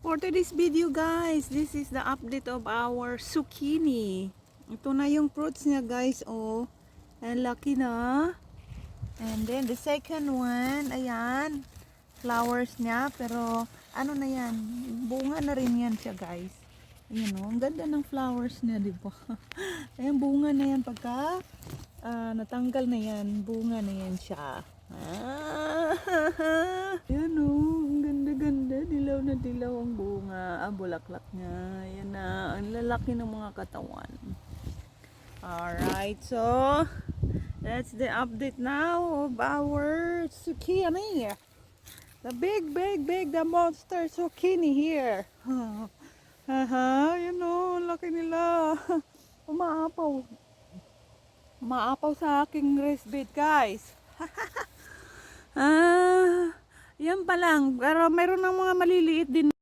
For today's video guys, this is the update of our zucchini. Ito na yung fruits niya guys, oh. And laki na. And then the second one, ayan. Flowers niya, pero ano na yan, bunga na rin yan siya guys. Ayan oh, ang ganda ng flowers niya, di ba? Ayan, bunga na yan pagka natanggal na yan, bunga na yan siya. Ayan oh, ang ganda-ganda, dilaw na dilaw ang bunga, bulaklak niya. Ayan na, ang lalaki ng mga katawan. Alright, so that's the update now of our zucchini. The big, the monster zucchini here. You know, laki nila. Umaapaw. Umaapaw sa aking raised bed, guys. Yan pa lang. Pero mayroon ng mga maliliit din.